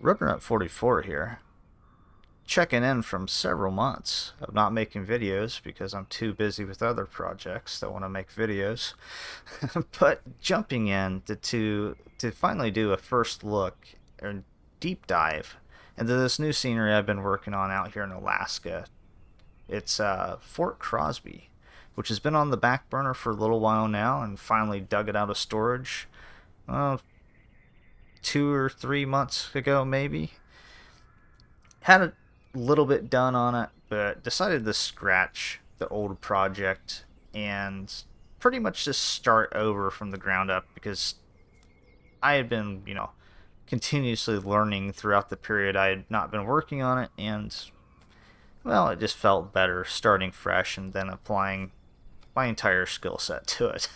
Runner-up 44 here, checking in from several months of not making videos because I'm too busy with other projects that want to make videos. But jumping in to finally do a first look or deep dive into this new scenery I've been working on out here in Alaska. It's Fort Crosby, which has been on the back burner for a little while now, and finally dug it out of storage. Uh, 2 or 3 months ago, maybe. Had a little bit done on it, but decided to scratch the old project and pretty much just start over from the ground up because I had been, continuously learning throughout the period I had not been working on it, and, well, it just felt better starting fresh and then applying my entire skill set to it.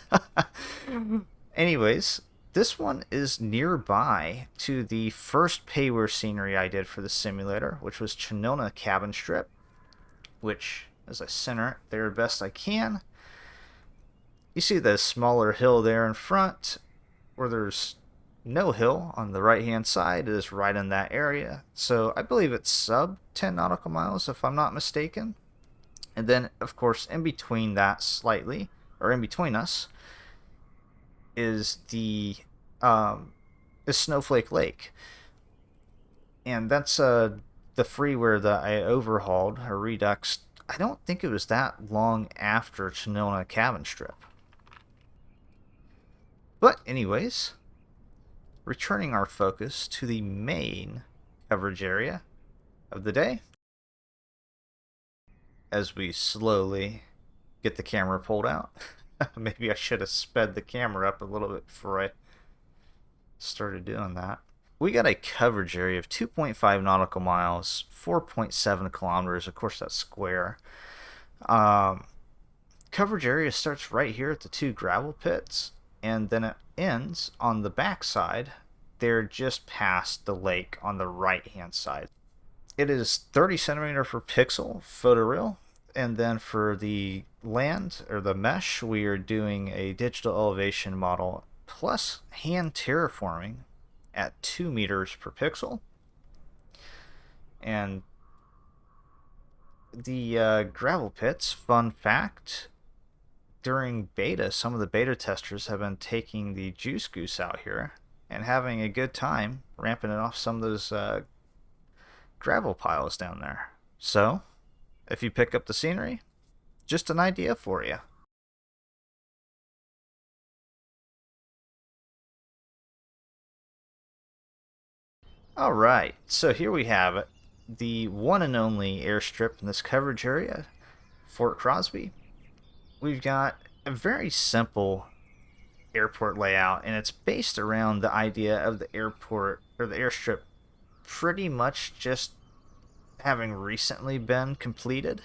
Anyways, this one is nearby to the first payware scenery I did for the simulator, which was Chinona Cabin Strip, which, as I center it there best I can, you see the smaller hill there in front, where there's no hill on the right hand side. It is right in that area. So I believe it's sub 10 nautical miles, if I'm not mistaken. And then, of course, in between that slightly, or in between us, is is Snowflake Lake, and that's the freeware that I overhauled or reduxed. I don't think it was that long after Chinona Cabin Strip. But anyways, returning our focus to the main coverage area of the day, as we slowly get the camera pulled out. Maybe I should have sped the camera up a little bit before I started doing that. We got a coverage area of 2.5 nautical miles, 4.7 kilometers. Of course, that's square. Coverage area starts right here at the 2 gravel pits, and then it ends on the back side. They're just past the lake on the right hand side. It is 30 centimeter per pixel photoreal, and then for the land or the mesh, we are doing a digital elevation model plus hand terraforming at 2 meters per pixel. And the gravel pits, fun fact, during beta, some of the beta testers have been taking the Juice Goose out here and having a good time ramping it off some of those gravel piles down there. So, if you pick up the scenery, just an idea for you. Alright, so here we have it. The one and only airstrip in this coverage area, Fort Crosby. We've got a very simple airport layout, and it's based around the idea of the airport or the airstrip pretty much just having recently been completed,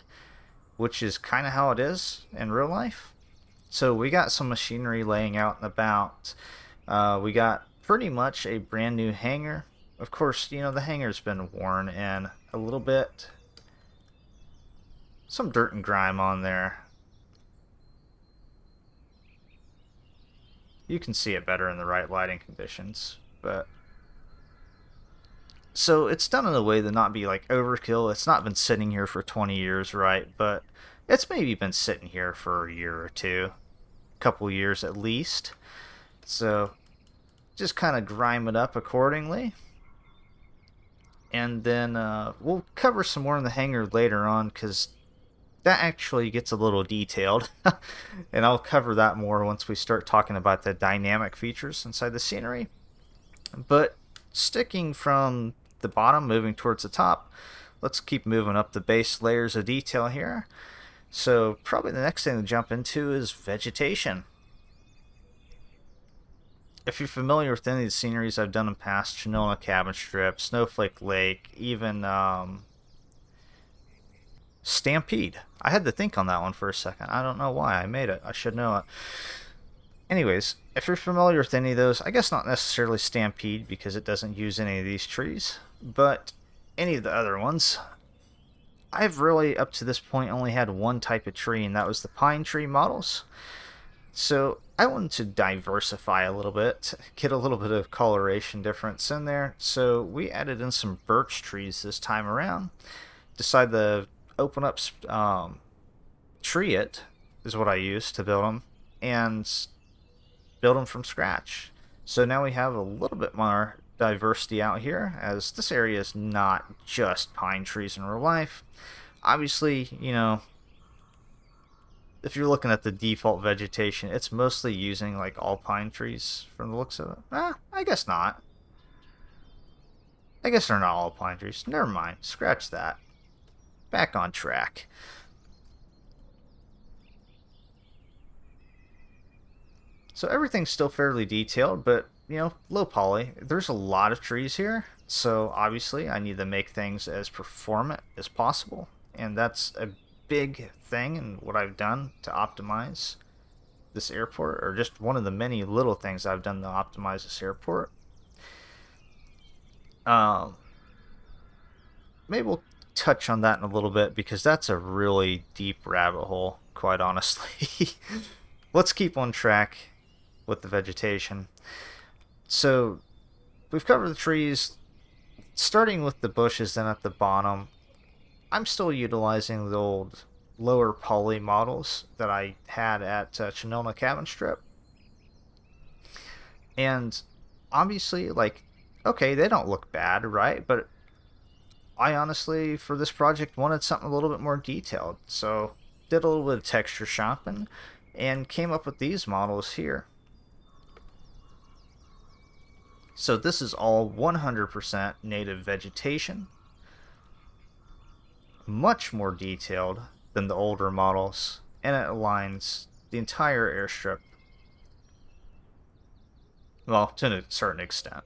which is kind of how it is in real life. So we got some machinery laying out and about. We got pretty much a brand new hangar. Of course, the hangar's been worn and a little bit, some dirt and grime on there. You can see it better in the right lighting conditions, but so it's done in a way to not be like overkill. It's not been sitting here for 20 years, right? But it's maybe been sitting here for a year or two, a couple years at least. So just kind of grime it up accordingly. And then we'll cover some more in the hangar later on, because that actually gets a little detailed. And I'll cover that more once we start talking about the dynamic features inside the scenery. But sticking from the bottom, moving towards the top, let's keep moving up the base layers of detail here. So probably the next thing to jump into is vegetation. If you're familiar with any of the sceneries I've done in past, Chinona Cabin Strip, Snowflake Lake, even Stampede. I had to think on that one for a second. I don't know why I made it. I should know it. Anyways, if you're familiar with any of those, I guess not necessarily Stampede because it doesn't use any of these trees, but any of the other ones, I've really, up to this point, only had one type of tree, and that was the pine tree models. So I wanted to diversify a little bit, get a little bit of coloration difference in there. So we added in some birch trees this time around. Decided to open up tree it is what I used to build them, and build them from scratch. So now we have a little bit more diversity out here, as this area is not just pine trees in real life. Obviously, if you're looking at the default vegetation, it's mostly using like all pine trees from the looks of it. I guess not. I guess they're not all pine trees. Never mind. Scratch that. Back on track. So everything's still fairly detailed, but low poly. There's a lot of trees here, so obviously I need to make things as performant as possible, and that's a big thing in what I've done to optimize this airport, or just one of the many little things I've done to optimize this airport. Maybe we'll touch on that in a little bit, because that's a really deep rabbit hole, quite honestly. Let's keep on track with the vegetation. So we've covered the trees, starting with the bushes. Then at the bottom, I'm still utilizing the old lower poly models that I had at Chinona Cabin Strip. And obviously, like, okay, they don't look bad, right? But I honestly, for this project, wanted something a little bit more detailed. So did a little bit of texture shopping and came up with these models here. So this is all 100% native vegetation. Much more detailed than the older models, and it aligns the entire airstrip. Well, to a certain extent.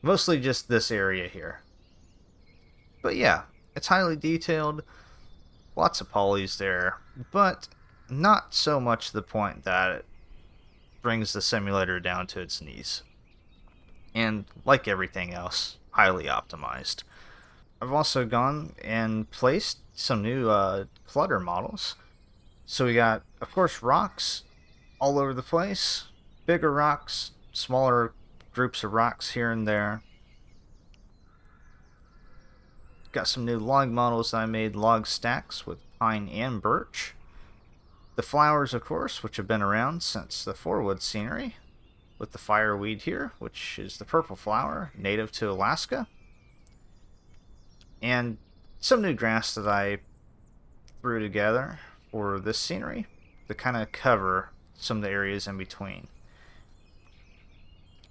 Mostly just this area here. But yeah, it's highly detailed. Lots of polys there, but not so much to the point that it brings the simulator down to its knees. And like everything else, highly optimized. I've also gone and placed some new clutter models. So we got, of course, rocks all over the place. Bigger rocks, smaller groups of rocks here and there. Got some new log models that I made, log stacks with pine and birch. The flowers, of course, which have been around since the Forewood scenery, with the fireweed here, which is the purple flower, native to Alaska. And some new grass that I threw together for this scenery to kind of cover some of the areas in between.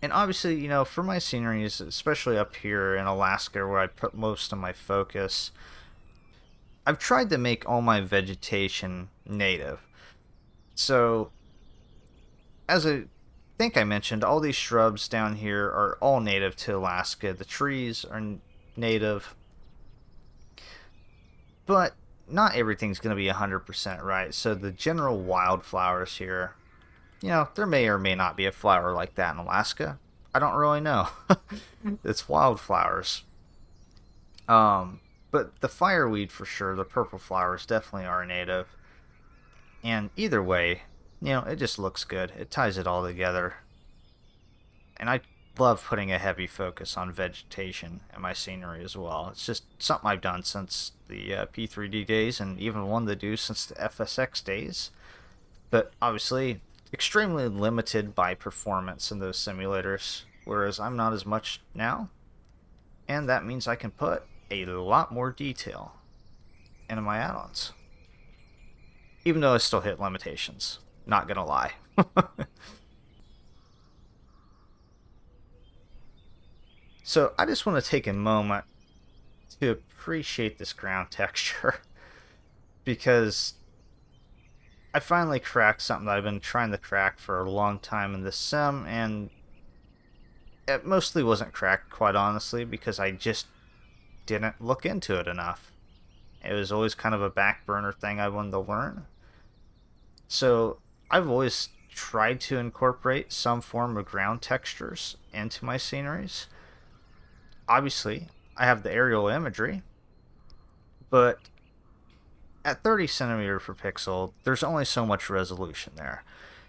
And obviously, for my sceneries, especially up here in Alaska where I put most of my focus, I've tried to make all my vegetation native. So, as I think I mentioned, all these shrubs down here are all native to Alaska. The trees are native. But not everything's going to be 100% right. So the general wildflowers here, there may or may not be a flower like that in Alaska. I don't really know. It's wildflowers. But the fireweed for sure, the purple flowers definitely are native. And either way, it just looks good. It ties it all together. And I love putting a heavy focus on vegetation in my scenery as well. It's just something I've done since the P3D days, and even wanted to do since the FSX days. But obviously, extremely limited by performance in those simulators, whereas I'm not as much now. And that means I can put a lot more detail into my add-ons. Even though I still hit limitations. Not gonna lie. So I just want to take a moment to appreciate this ground texture, because I finally cracked something that I've been trying to crack for a long time in this sim, and it mostly wasn't cracked, quite honestly, because I just didn't look into it enough. It was always kind of a back burner thing I wanted to learn. So I've always tried to incorporate some form of ground textures into my sceneries. Obviously, I have the aerial imagery, but at 30 centimeter per pixel, there's only so much resolution there.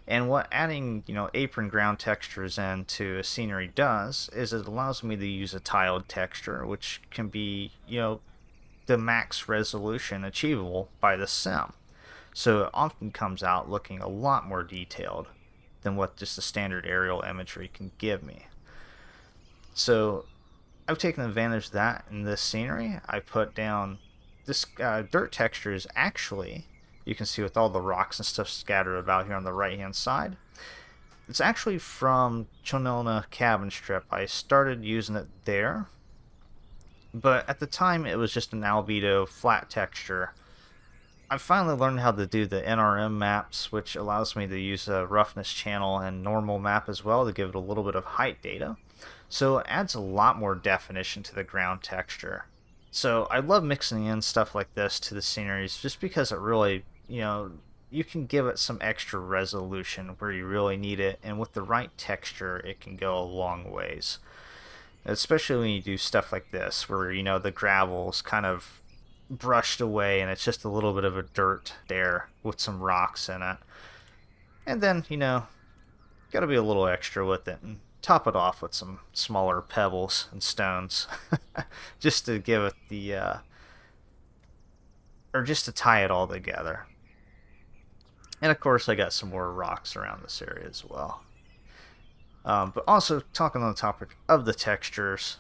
And what adding, apron ground textures into a scenery does is it allows me to use a tiled texture, which can be, the max resolution achievable by the sim. So it often comes out looking a lot more detailed than what just the standard aerial imagery can give me. So I've taken advantage of that in this scenery. I put down this dirt texture is actually, you can see with all the rocks and stuff scattered about here on the right hand side, it's actually from Chonilna Cabin Strip. I started using it there, but at the time it was just an albedo flat texture. I finally learned how to do the NRM maps, which allows me to use a roughness channel and normal map as well to give it a little bit of height data. So it adds a lot more definition to the ground texture. So I love mixing in stuff like this to the sceneries just because it really, you can give it some extra resolution where you really need it, and with the right texture it can go a long ways. Especially when you do stuff like this where, the gravel's kind of brushed away and it's just a little bit of a dirt there with some rocks in it. And then, gotta be a little extra with it and top it off with some smaller pebbles and stones just to give it the or just to tie it all together. And of course I got some more rocks around this area as well. But also talking on the topic of the textures,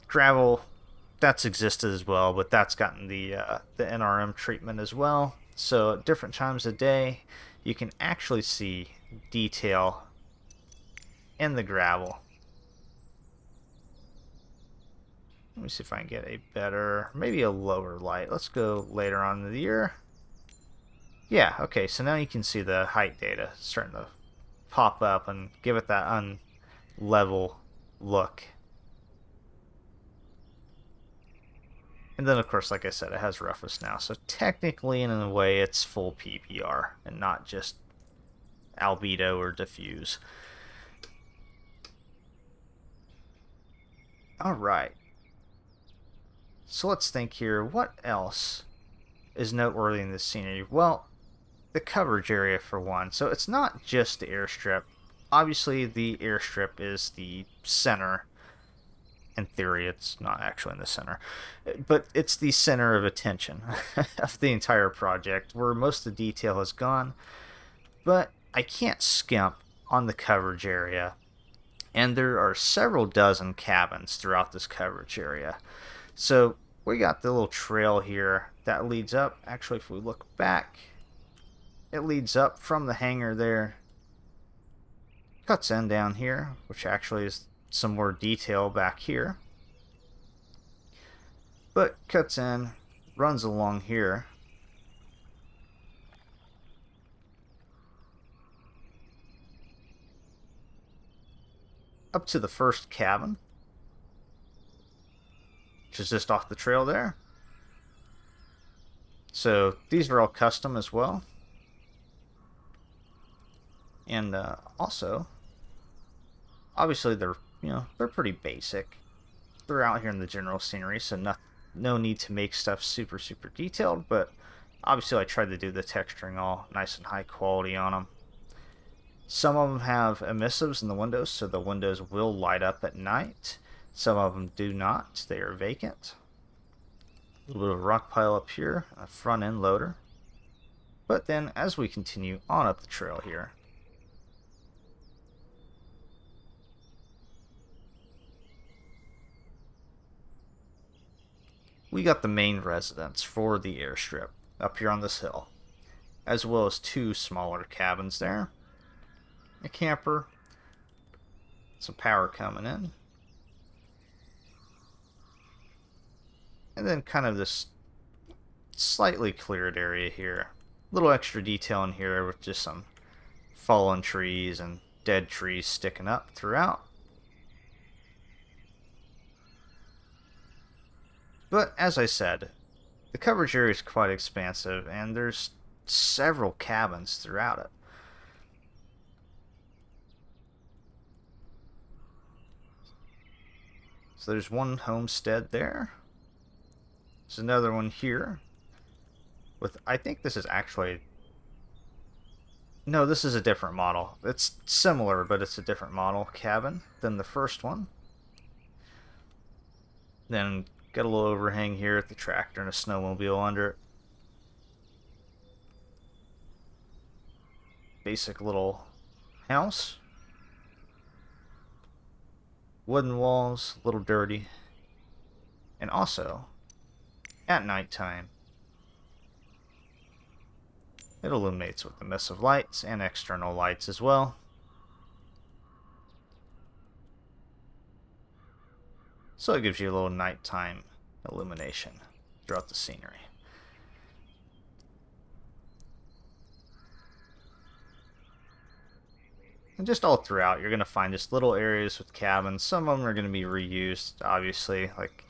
gravel, that's existed as well, but that's gotten the NRM treatment as well. So at different times of day, you can actually see detail in the gravel. Let me see if I can get a better, maybe a lower light. Let's go later on in the year. Yeah, okay, so now you can see the height data starting to pop up and give it that unlevel look. And then, of course, like I said, it has roughness now. So technically, in a way, it's full PPR and not just albedo or diffuse. Alright. So let's think here. What else is noteworthy in this scenery? Well, the coverage area for one. So it's not just the airstrip. Obviously, the airstrip is the center. In theory, it's not actually in the center, but it's the center of attention of the entire project, where most of the detail has gone. But I can't skimp on the coverage area, and there are several dozen cabins throughout this coverage area. So we got the little trail here that leads up. Actually, if we look back, it leads up from the hangar there, cuts in down here, which actually is some more detail back here, but cuts in, runs along here, up to the first cabin, which is just off the trail there. So these are all custom as well, and also obviously they're pretty basic. They're out here in the general scenery, so no need to make stuff super detailed, but obviously I tried to do the texturing all nice and high quality on them. Some of them have emissives in the windows, so the windows will light up at night. Some of them do not. They are vacant. A little bit of rock pile up here, a front end loader. But then as we continue on up the trail here, we got the main residence for the airstrip up here on this hill, as well as two smaller cabins there, a camper, some power coming in, and then kind of this slightly cleared area here. A little extra detail in here with just some fallen trees and dead trees sticking up throughout. But as I said, the coverage area is quite expansive, and there's several cabins throughout it. So there's one homestead there. There's another one here. with, I think this is actually, no, this is a different model. It's similar, but it's a different model cabin than the first one. Then got a little overhang here with the tractor and a snowmobile under it. Basic little house. Wooden walls, a little dirty. And also, at nighttime, it illuminates with emissive lights and external lights as well. So it gives you a little nighttime illumination throughout the scenery. And just all throughout, you're going to find just little areas with cabins. Some of them are going to be reused, obviously. Like,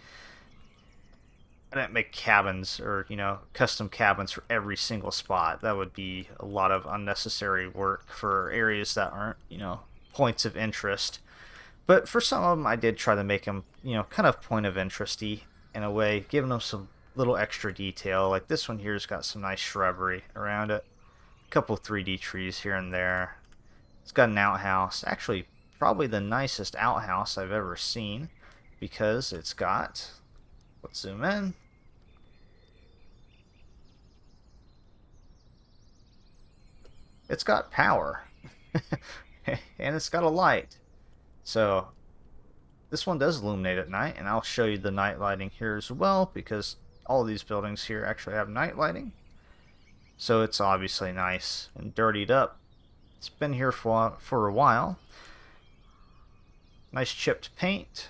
I didn't make cabins or, custom cabins for every single spot. That would be a lot of unnecessary work for areas that aren't, points of interest. But for some of them, I did try to make them, kind of point of interesty in a way, giving them some little extra detail. Like this one here's got some nice shrubbery around it. A couple 3D trees here and there. It's got an outhouse. Actually, probably the nicest outhouse I've ever seen because it's got, let's zoom in. It's got power. And it's got a light. So this one does illuminate at night, and I'll show you the night lighting here as well because all of these buildings here actually have night lighting. So it's obviously nice and dirtied up. It's been here for a while. Nice chipped paint.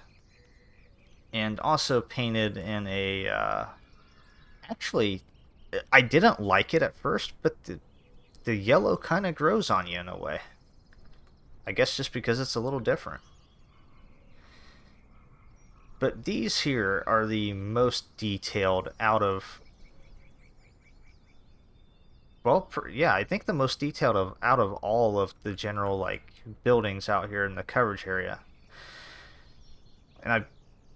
And also painted in a... actually, I didn't like it at first, but the yellow kind of grows on you in a way. I guess just because it's a little different. But these here are the most detailed out of... Well, yeah, I think the most detailed out of all of the general, buildings out here in the coverage area. And I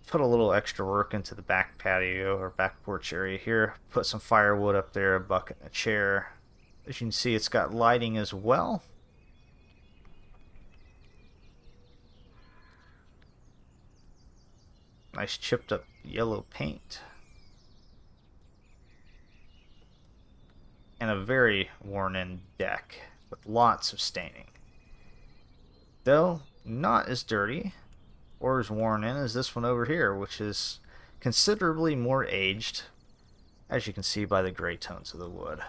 put a little extra work into the back patio or back porch area here. Put some firewood up there, a bucket and a chair. As you can see, it's got lighting as well. Nice chipped up yellow paint. And a very worn in deck with lots of staining. Though not as dirty or as worn in as this one over here, which is considerably more aged, as you can see by the gray tones of the wood.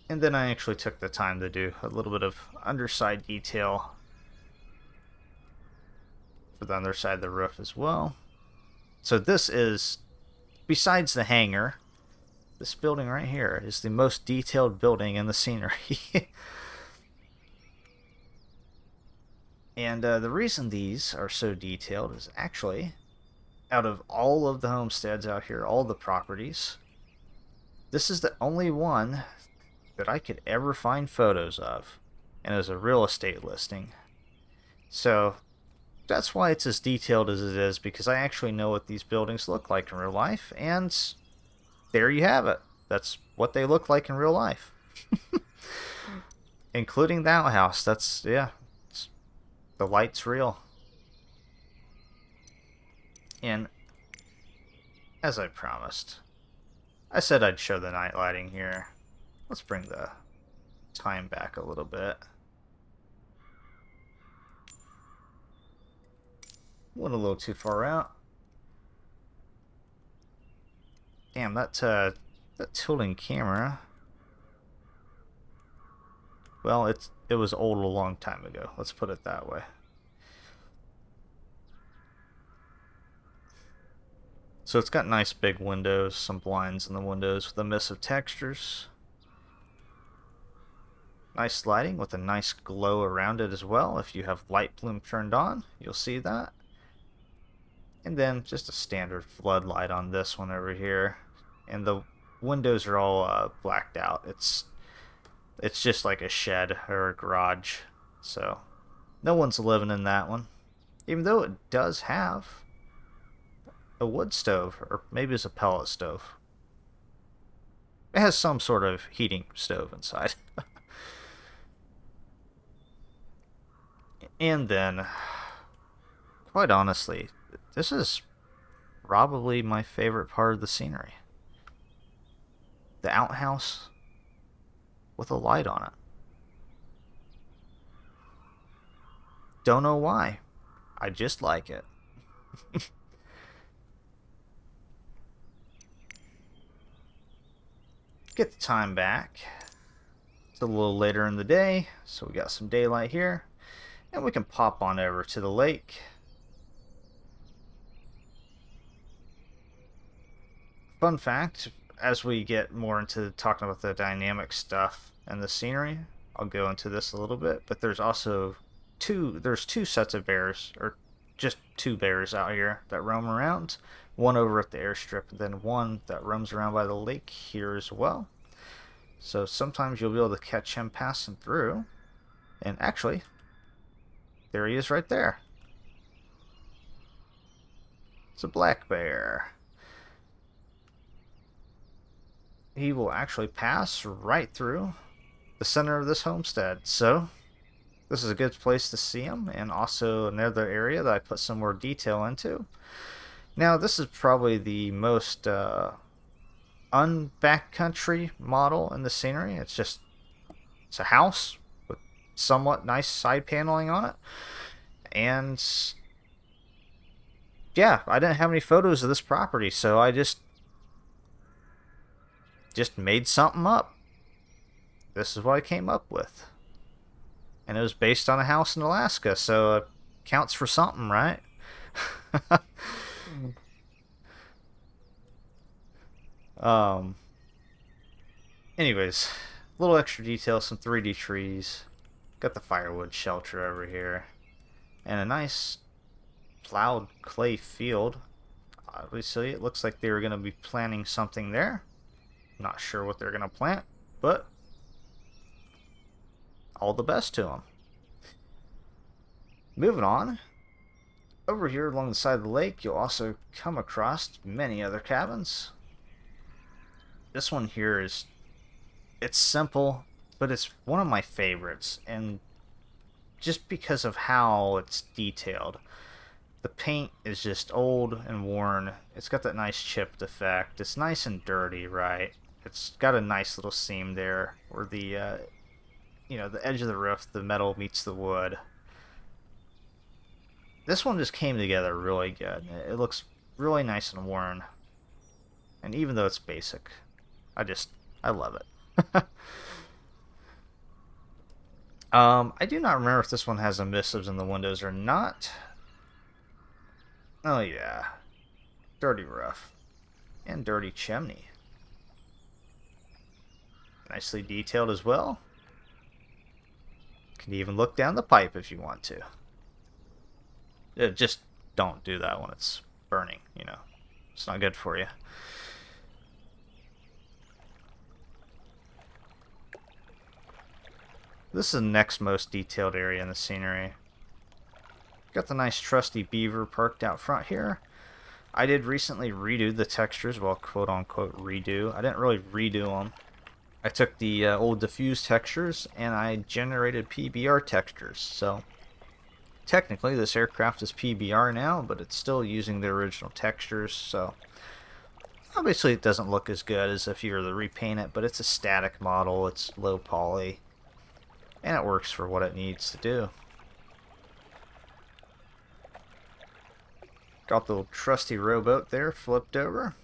And then I actually took the time to do a little bit of underside detail for the underside of the roof as well. So this is, besides the hangar, this building right here is the most detailed building in the scenery. And the reason these are so detailed is actually, out of all of the homesteads out here, all the properties, this is the only one that I could ever find photos of, and as a real estate listing. So that's why it's as detailed as it is, because I actually know what these buildings look like in real life, and there you have it. That's what they look like in real life. Including the outhouse. That's, yeah, the light's real. And as I promised, I said I'd show the night lighting here. Let's bring the time back a little bit. Went a little too far out. Damn, that tilting camera. Well, it was old a long time ago. Let's put it that way. So it's got nice big windows, some blinds in the windows with emissive textures. Nice lighting with a nice glow around it as well. If you have light bloom turned on, you'll see that. And then just a standard floodlight on this one over here. And the windows are all blacked out. It's just like a shed or a garage. So no one's living in that one. even though it does have a wood stove, or maybe it's a pellet stove. It has some sort of heating stove inside. And then, quite honestly, this is probably my favorite part of the scenery. The outhouse with a light on it. Don't know why. I just like it. Get the time back. It's a little later in the day, so we got some daylight here. And we can pop on over to the lake. Fun fact, as we get more into talking about the dynamic stuff and the scenery, I'll go into this a little bit, but there's also two sets of bears, or just two bears out here that roam around. One over at the airstrip, and then one that roams around by the lake here as well. So sometimes you'll be able to catch him passing through. And actually, there he is right there. It's a black bear. He will actually pass right through the center of this homestead. So this is a good place to see him, and also another area that I put some more detail into. Now, this is probably the most un-backcountry model in the scenery. It's a house with somewhat nice side paneling on it. And yeah, I didn't have any photos of this property, so I just made something up. This is what I came up with. And it was based on a house in Alaska, so it counts for something, right? um Anyways, a little extra detail, some 3D trees. Got the firewood shelter over here. And a nice plowed clay field. Obviously, it looks like they were going to be planting something there. Not sure what they're going to plant, but all the best to them. Moving on. Over here along the side of the lake, you'll also come across many other cabins. This one here it's simple, but it's one of my favorites, and just because of how it's detailed. The paint is just old and worn. It's got that nice chipped effect. It's nice and dirty, right? It's got a nice little seam there where the the edge of the roof, the metal meets the wood. This one just came together really good. It looks really nice and worn. And even though it's basic, I love it. I do not remember if this one has emissives in the windows or not. Oh yeah. Dirty roof. And dirty chimney. Nicely detailed as well. Can even look down the pipe if you want to. Just don't do that when it's burning, It's not good for you. This is the next most detailed area in the scenery. Got the nice trusty beaver parked out front here. I did recently redo the textures, well, quote unquote redo. I didn't really redo them. I took the old diffuse textures and I generated PBR textures. So technically this aircraft is PBR now, but it's still using the original textures. So obviously it doesn't look as good as if you were to repaint it, but it's a static model. It's low poly. And it works for what it needs to do. Got the little trusty rowboat there flipped over.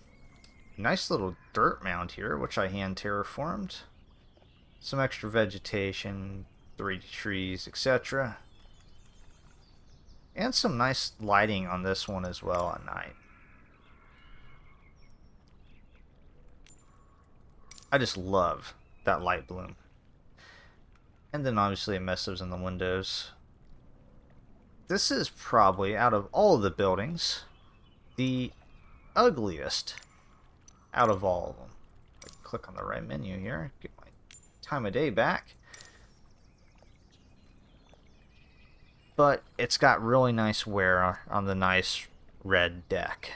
Nice little dirt mound here, which I hand terraformed. Some extra vegetation, 3D trees, etc. And some nice lighting on this one as well at night. I just love that light bloom. And then obviously emissives in the windows. This is probably, out of all of the buildings, the ugliest out of all of them. Click on the right menu here, get my time of day back. but it's got really nice wear on the nice red deck.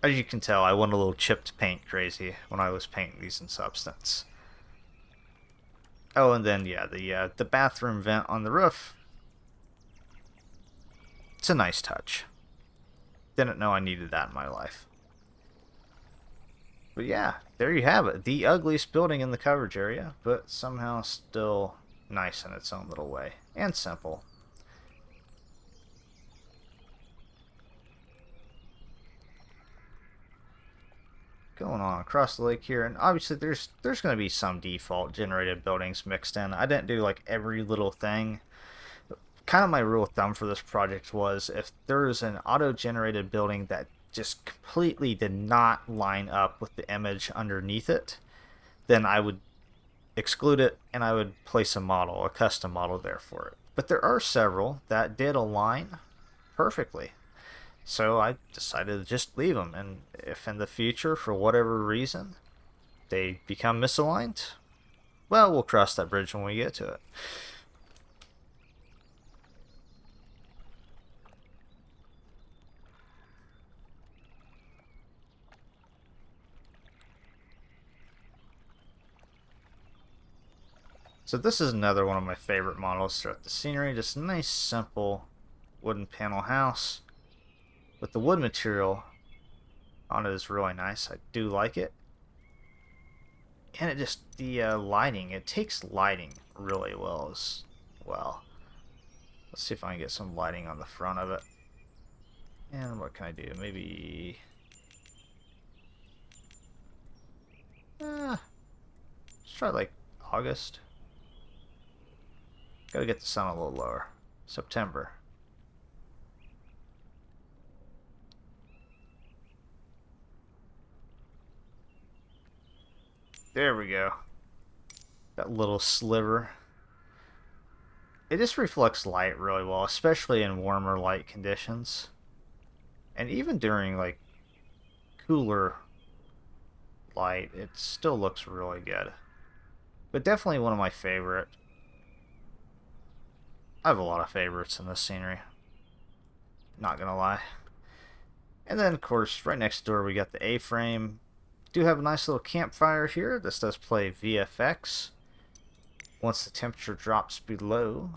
As you can tell, I went a little chipped paint crazy when I was painting these in Substance. Oh, and then yeah, the bathroom vent on the roof. It's a nice touch. Didn't know I needed that in my life. But yeah, there you have it. The ugliest building in the coverage area, but somehow still nice in its own little way. And simple. Going on across the lake here, and obviously there's going to be some default generated buildings mixed in. I didn't do like every little thing. Kind of my rule of thumb for this project was if there's an auto-generated building that just completely did not line up with the image underneath it, then I would exclude it and I would place a model, a custom model there for it. But there are several that did align perfectly. So I decided to just leave them, and if in the future, for whatever reason, they become misaligned, well, we'll cross that bridge when we get to it. So this is another one of my favorite models throughout the scenery. Just a nice, simple wooden panel house. With the wood material on it is really nice. I do like it. And it just, the lighting, it takes lighting really well as well. Let's see if I can get some lighting on the front of it. And what can I do? Maybe... let's try like August. Gotta get the sun a little lower. September. There we go. That little sliver. It just reflects light really well, especially in warmer light conditions. And even during like cooler light, it still looks really good. But definitely one of my favorite. I have a lot of favorites in this scenery. Not gonna lie. And then of course right next door we got the A-frame. Do have a nice little campfire here. This does play VFX once the temperature drops below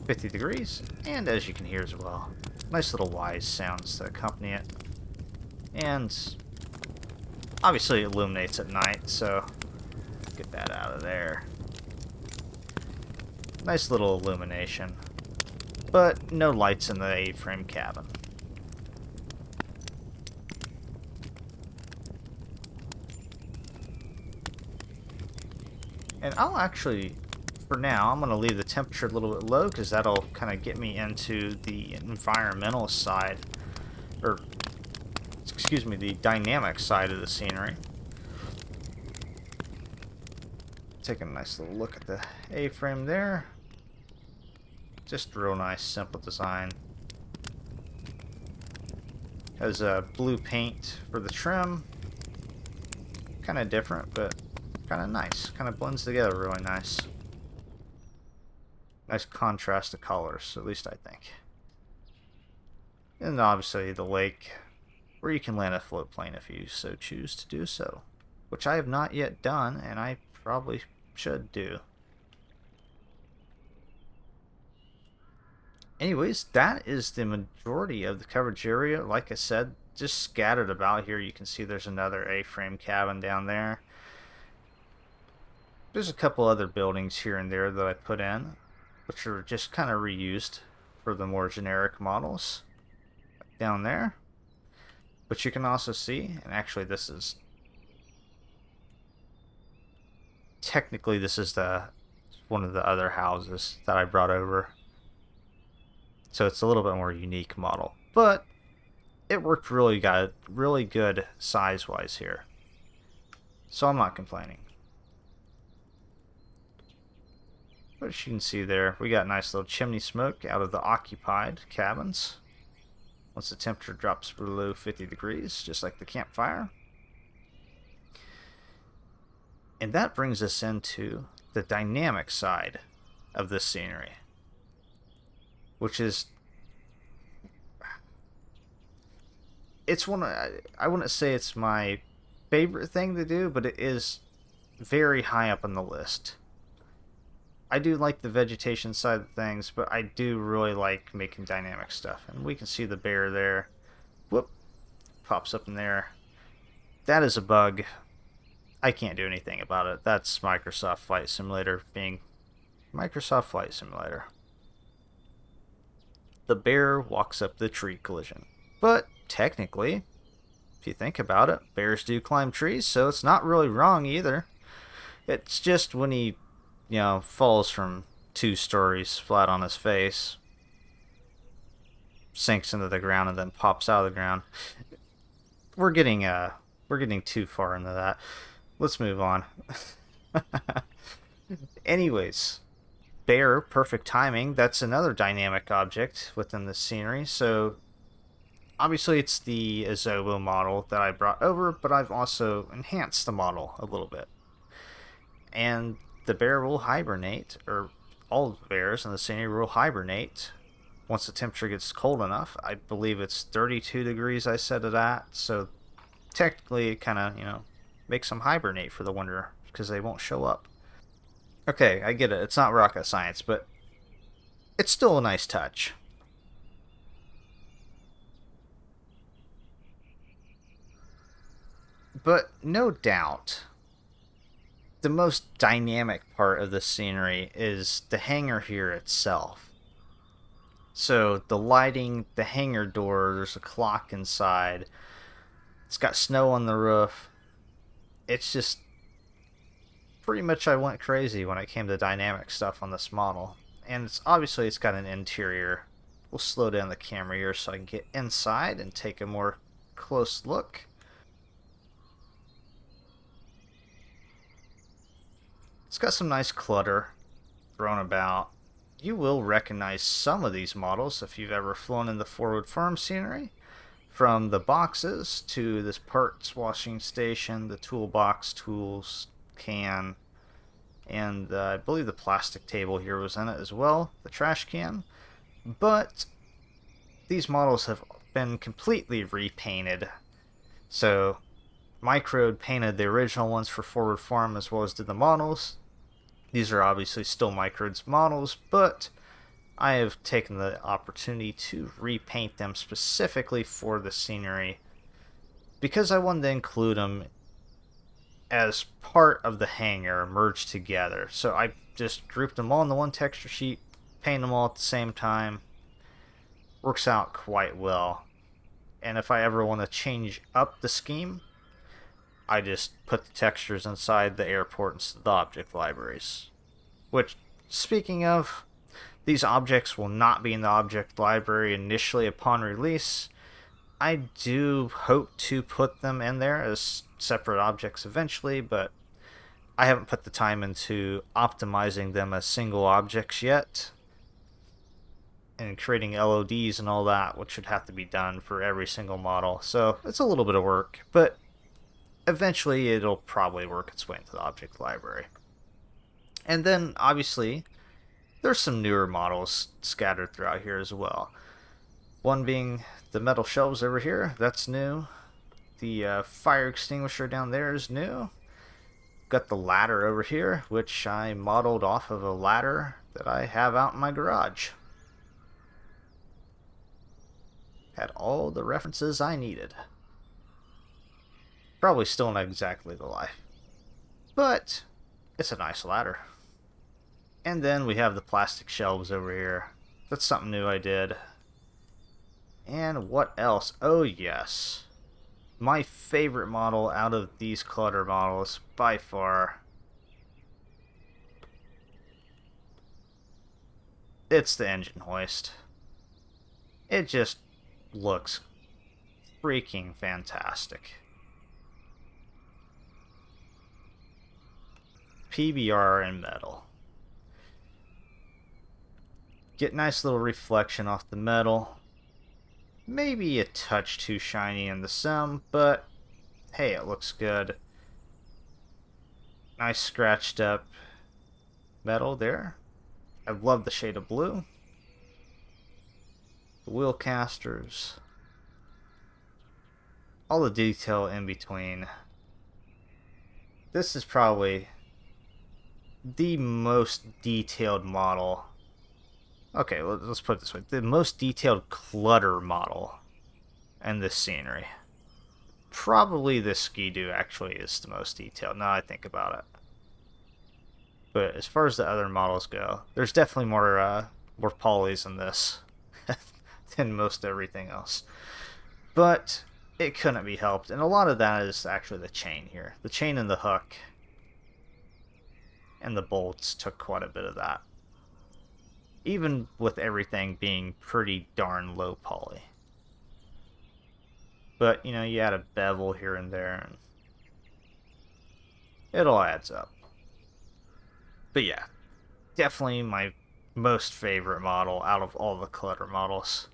50 degrees, and as you can hear as well, nice little wise sounds to accompany it. And obviously it illuminates at night, so get that out of there. Nice little illumination, but no lights in the A-frame cabin. And I'll actually, for now, I'm going to leave the temperature a little bit low because that'll kind of get me into the environmental side, or, excuse me, the dynamic side of the scenery. Taking a nice little look at the A-frame there. Just real nice, simple design. Has a blue paint for the trim. Kind of different, but kind of nice. Kind of blends together really nice. Nice contrast of colors, at least I think. And obviously the lake, where you can land a float plane if you so choose to do so. Which I have not yet done, and I probably should do. Anyways, that is the majority of the coverage area. Like I said, just scattered about here. You can see there's another A-frame cabin down there. There's a couple other buildings here and there that I put in, which are just kind of reused for the more generic models down there. But you can also see, and actually this is, technically this is one of the other houses that I brought over. So it's a little bit more unique model, but it worked really good size-wise here. So I'm not complaining. But as you can see there, we got nice little chimney smoke out of the occupied cabins. Once the temperature drops below 50 degrees, just like the campfire. And that brings us into the dynamic side of this scenery, which is, it's one, I wouldn't say it's my favorite thing to do, but it is very high up on the list. I do like the vegetation side of things, but I do really like making dynamic stuff. And we can see the bear there. Whoop, pops up in there. That is a bug. I can't do anything about it. That's Microsoft Flight Simulator being Microsoft Flight Simulator. The bear walks up the tree collision. But technically, if you think about it, bears do climb trees, so it's not really wrong either. It's just when he, falls from 2 stories flat on his face, sinks into the ground, and then pops out of the ground. We're getting too far into that. Let's move on. Anyways, bear, perfect timing. That's another dynamic object within the scenery. So obviously it's the Azobo model that I brought over, but I've also enhanced the model a little bit. And the bear will hibernate, or all the bears in the scenery will hibernate once the temperature gets cold enough. I believe it's 32 degrees I set it at, so technically it kind of, makes them hibernate for the winter because they won't show up. Okay, I get it. It's not rocket science, but it's still a nice touch. But no doubt, the most dynamic part of the scenery is the hangar here itself. So the lighting, the hangar door, there's a clock inside. It's got snow on the roof. It's just pretty much, I went crazy when it came to dynamic stuff on this model. And it's got an interior. We'll slow down the camera here so I can get inside and take a more close look. It's got some nice clutter thrown about. You will recognize some of these models if you've ever flown in the forward farm scenery. From the boxes to this parts washing station, the toolbox, tools, can, and I believe the plastic table here was in it as well, the trash can. But these models have been completely repainted. So Microde painted the original ones for forward farm as well as did the models. These are obviously still Microde's models, but I have taken the opportunity to repaint them specifically for the scenery because I wanted to include them as part of the hangar merged together. So I just grouped them all in the one texture sheet, paint them all at the same time. Works out quite well. And if I ever want to change up the scheme, I just put the textures inside the airport instead of the object libraries. Which, speaking of, these objects will not be in the object library initially upon release. I do hope to put them in there as separate objects eventually, but I haven't put the time into optimizing them as single objects yet. And creating LODs and all that, which should have to be done for every single model. So it's a little bit of work, but eventually it'll probably work its way into the object library. And then, obviously, there's some newer models scattered throughout here as well. One being the metal shelves over here, that's new. The fire extinguisher down there is new. Got the ladder over here, which I modeled off of a ladder that I have out in my garage. Had all the references I needed. Probably still not exactly the life, but it's a nice ladder. And then we have the plastic shelves over here. That's something new I did. And what else? Oh yes. My favorite model out of these clutter models by far. It's the engine hoist. It just looks freaking fantastic. PBR in metal. Get nice little reflection off the metal. Maybe a touch too shiny in the sim, but hey, it looks good. Nice scratched up metal there. I love the shade of blue. The wheel casters. All the detail in between. This is probably the most detailed model. Okay, let's put it this way. The most detailed clutter model in this scenery. Probably the Ski-Doo actually is the most detailed, now I think about it. But as far as the other models go, there's definitely more polys in this than most everything else. But it couldn't be helped, and a lot of that is actually the chain here. The chain and the hook and the bolts took quite a bit of that. Even with everything being pretty darn low poly. But, you know, you add a bevel here and there, and it all adds up. But yeah, definitely my most favorite model out of all the clutter models.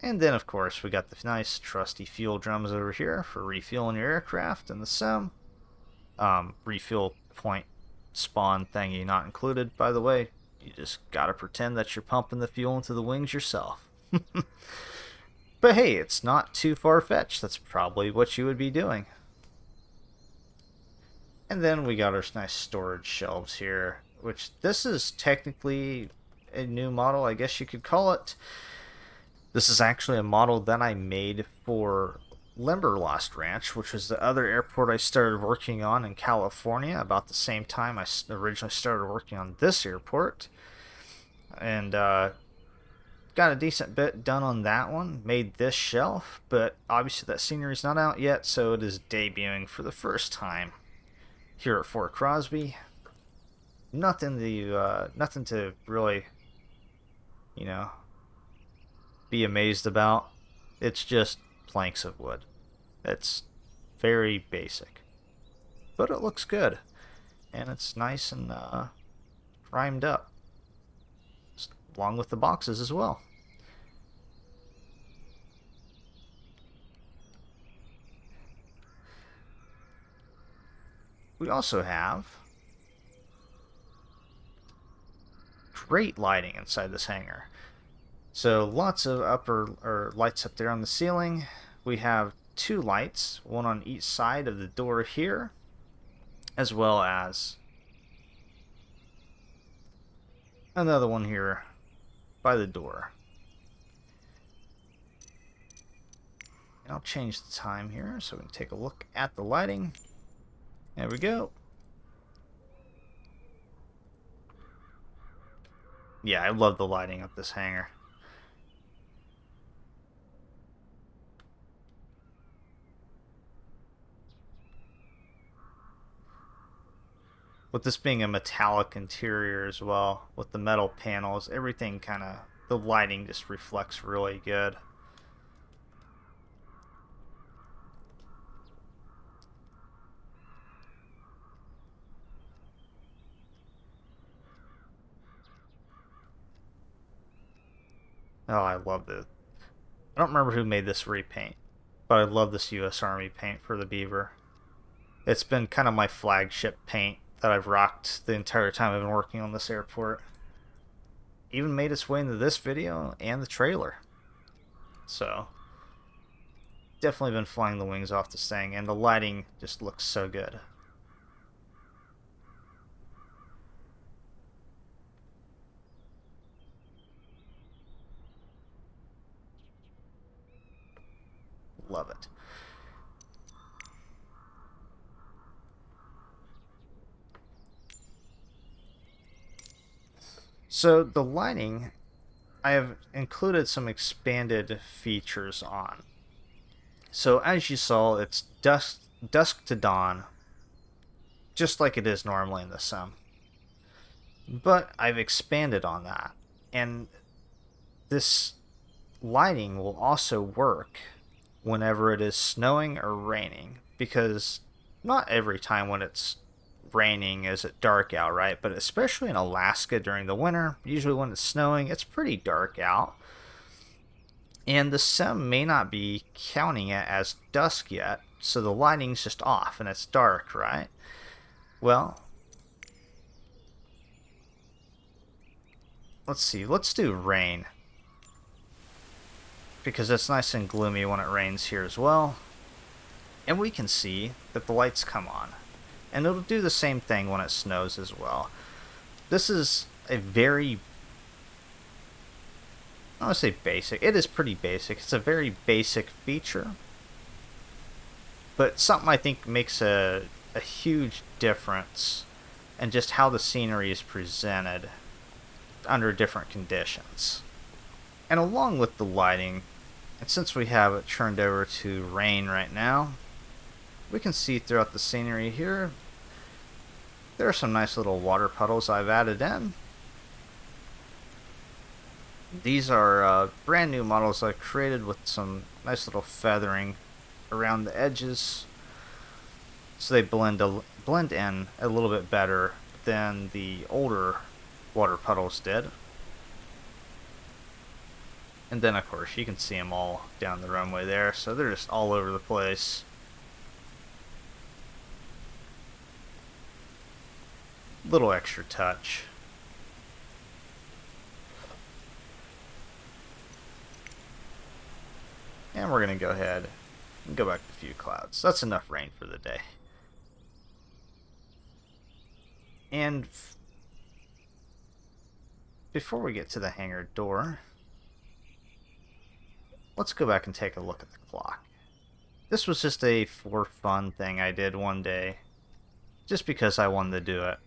And then, of course, we got the nice trusty fuel drums over here for refueling your aircraft and the sim. Refuel point spawn thingy not included, by the way. You just gotta pretend that you're pumping the fuel into the wings yourself. But hey, it's not too far-fetched. That's probably what you would be doing. And then we got our nice storage shelves here, which this is technically a new model, I guess you could call it. This is actually a model that I made for Limberlost Ranch, which was the other airport I started working on in California about the same time I originally started working on this airport. And got a decent bit done on that one. Made this shelf, but obviously that scenery's not out yet, so it is debuting for the first time here at Fort Crosby. Nothing to really, you know, be amazed about. It's just planks of wood. It's very basic, but it looks good, and it's nice and primed up, along with the boxes as well. We also have great lighting inside this hangar. So lots of lights up there on the ceiling. We have 2 lights, one on each side of the door here, as well as another one here by the door. And I'll change the time here so we can take a look at the lighting. There we go. Yeah, I love the lighting of this hangar. With this being a metallic interior as well, with the metal panels, everything the lighting just reflects really good. Oh, I love this. I don't remember who made this repaint, but I love this U.S. Army paint for the Beaver. It's been kind of my flagship paint that I've rocked the entire time I've been working on this airport. Even made its way into this video and the trailer. So, definitely been flying the wings off this thing, and the lighting just looks so good. Love it. So the lighting, I have included some expanded features on. So as you saw, it's dusk to dawn, just like it is normally in the sim. But I've expanded on that, and this lighting will also work whenever it is snowing or raining, because not every time when it's raining is it dark out, right? But especially in Alaska during the winter, usually when it's snowing, it's pretty dark out. And the sim may not be counting it as dusk yet, so the lighting's just off and it's dark, right? Well, let's see. Let's do rain, because it's nice and gloomy when it rains here as well. And we can see that the lights come on. And it'll do the same thing when it snows as well. This is a very, I want to say basic. It is pretty basic. It's a very basic feature. But something I think makes a huge difference in just how the scenery is presented under different conditions. And along with the lighting, and since we have it turned over to rain right now, we can see throughout the scenery here, there are some nice little water puddles I've added in. These are brand new models I created with some nice little feathering around the edges, so they blend in a little bit better than the older water puddles did. And then of course you can see them all down the runway there, so they're just all over the place. Little extra touch. And we're going to go ahead and go back to a few clouds. That's enough rain for the day. And before we get to the hangar door, let's go back and take a look at the clock. This was just a for fun thing I did one day, just because I wanted to do it.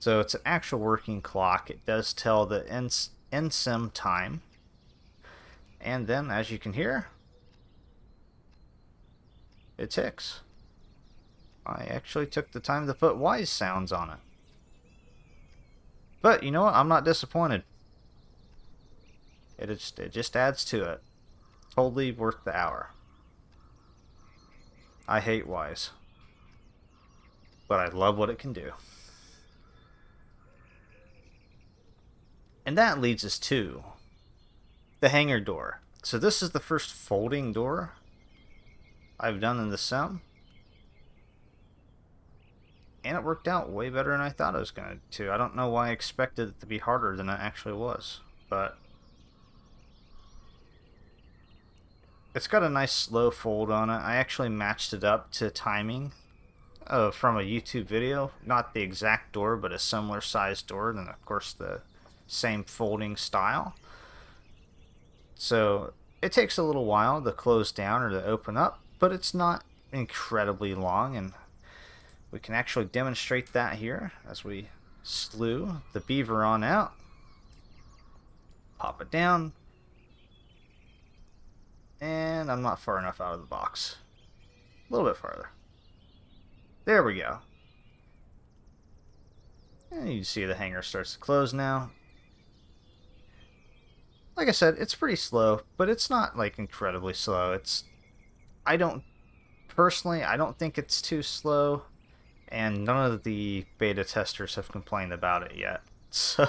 So it's an actual working clock. It does tell the in-sim time. And then, as you can hear, it ticks. I actually took the time to put wise sounds on it. But you know what? I'm not disappointed. It just adds to it. Totally worth the hour. I hate wise, but I love what it can do. And that leads us to the hangar door. So this is the first folding door I've done in the sim. And it worked out way better than I thought it was going to. I don't know why I expected it to be harder than it actually was. But it's got a nice slow fold on it. I actually matched it up to timing from a YouTube video. Not the exact door, but a similar sized door. And then of course the same folding style. So it takes a little while to close down or to open up, but it's not incredibly long, and we can actually demonstrate that here as we slew the beaver on out. Pop it down, and I'm not far enough out of the box. A little bit farther. There we go. And you can see the hangar starts to close now. Like I said, it's pretty slow, but it's not like incredibly slow. I don't think it's too slow, and none of the beta testers have complained about it yet. So,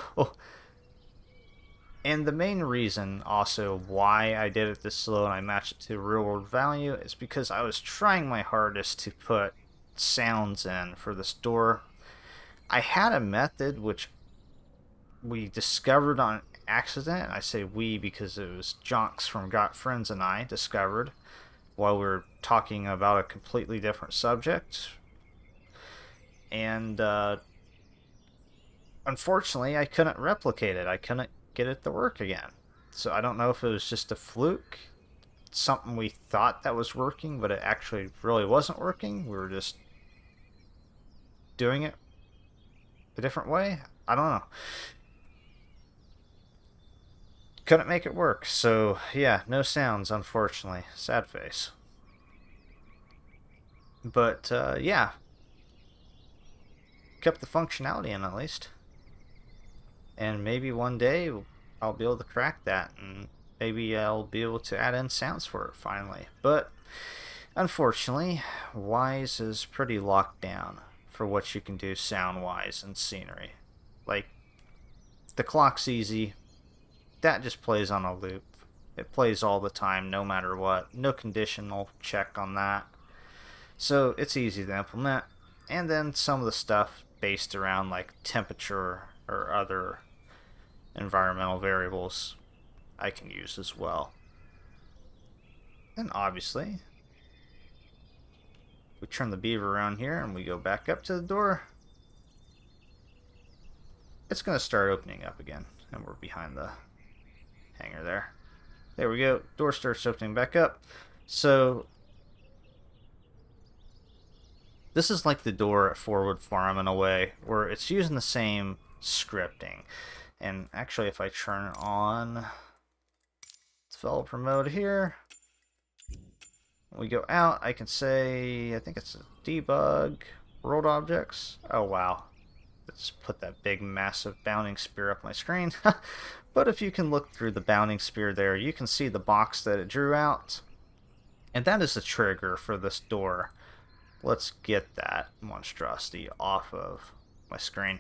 and the main reason also why I did it this slow and I matched it to real world value is because I was trying my hardest to put sounds in for this door. I had a method which we discovered on accident. I say we because it was Jonks from Got Friends and I discovered while we were talking about a completely different subject. And unfortunately, I couldn't replicate it. I couldn't get it to work again. So I don't know if it was just a fluke, something we thought that was working, but it actually really wasn't working. We were just doing it a different way. I don't know. Couldn't make it work, so yeah, no sounds, unfortunately. Sad face. But yeah, kept the functionality in at least. And maybe one day I'll be able to crack that, and maybe I'll be able to add in sounds for it finally. But unfortunately, Wise is pretty locked down for what you can do sound-wise and scenery. Like, the clock's easy. That just plays on a loop. It plays all the time, no matter what. No conditional check on that. So it's easy to implement. And then some of the stuff based around like temperature or other environmental variables I can use as well. And obviously, we turn the beaver around here and we go back up to the door, it's going to start opening up again. And we're behind the hangar there. There we go. Door starts opening back up. So this is like the door at Forward Farm in a way, where it's using the same scripting. And actually, if I turn on developer mode here, when we go out, I can say, I think it's a debug world objects. Oh wow, let's put that big massive bounding spear up my screen. But if you can look through the bounding spear there, you can see the box that it drew out, and that is the trigger for this door. Let's get that monstrosity off of my screen.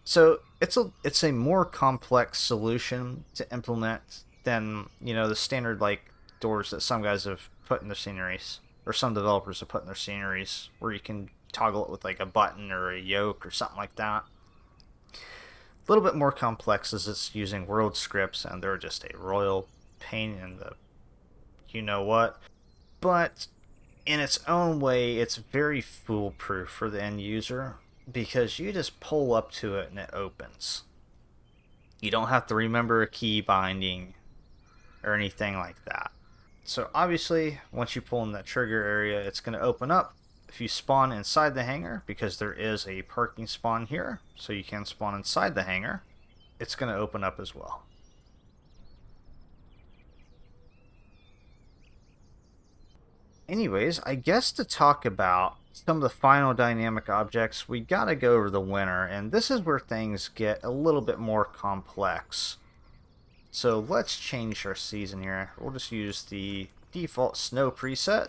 So it's a more complex solution to implement than, you know, the standard like doors that some guys have put in their sceneries, or some developers have put in their sceneries, where you can toggle it with like a button or a yoke or something like that. A little bit more complex as it's using world scripts, and they're just a royal pain in the you know what. But in its own way, it's very foolproof for the end user, because you just pull up to it and it opens. You don't have to remember a key binding or anything like that. So obviously, once you pull in that trigger area, it's going to open up. If you spawn inside the hangar, because there is a parking spawn here, so you can spawn inside the hangar, it's going to open up as well. Anyways, I guess to talk about some of the final dynamic objects, we gotta go over the winter, and this is where things get a little bit more complex. So let's change our season here. We'll just use the default snow preset.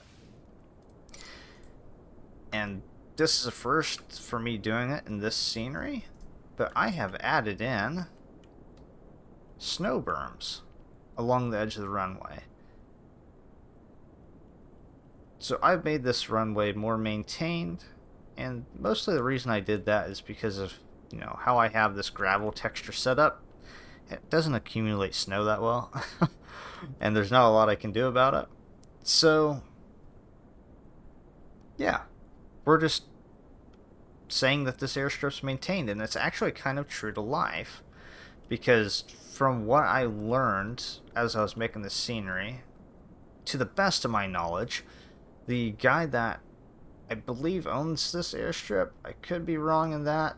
And this is a first for me doing it in this scenery, but I have added in snow berms along the edge of the runway. So I've made this runway more maintained, and mostly the reason I did that is because of, you know, how I have this gravel texture set up. It doesn't accumulate snow that well, and there's not a lot I can do about it. So yeah, we're just saying that this airstrip's maintained, and it's actually kind of true to life, because from what I learned as I was making this scenery, to the best of my knowledge, the guy that I believe owns this airstrip, I could be wrong in that.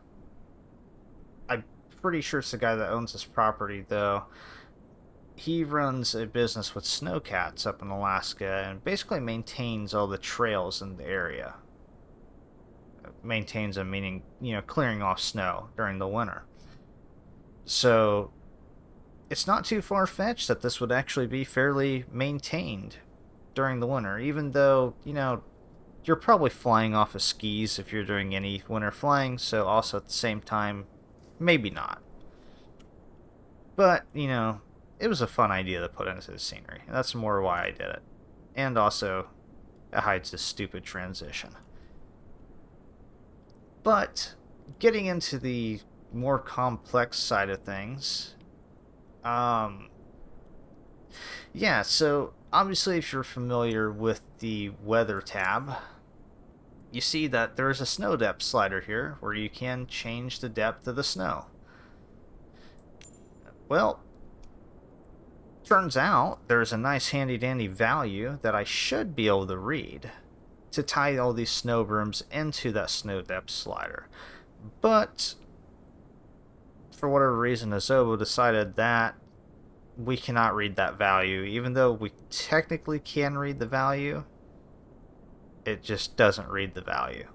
I'm pretty sure it's the guy that owns this property, though. He runs a business with snowcats up in Alaska and basically maintains all the trails in the area. Maintains them, meaning, you know, clearing off snow during the winter. So it's not too far-fetched that this would actually be fairly maintained during the winter, even though, you know, you're probably flying off of skis if you're doing any winter flying, so also at the same time, maybe not. But, you know, it was a fun idea to put into the scenery, and that's more why I did it. And also, it hides this stupid transition. But, getting into the more complex side of things, yeah, so obviously, if you're familiar with the weather tab, you see that there's a snow depth slider here where you can change the depth of the snow. Well, turns out there's a nice handy dandy value that I should be able to read to tie all these snow berms into that snow depth slider. But for whatever reason, Azobo decided that we cannot read that value. Even though we technically can read the value, it just doesn't read the value.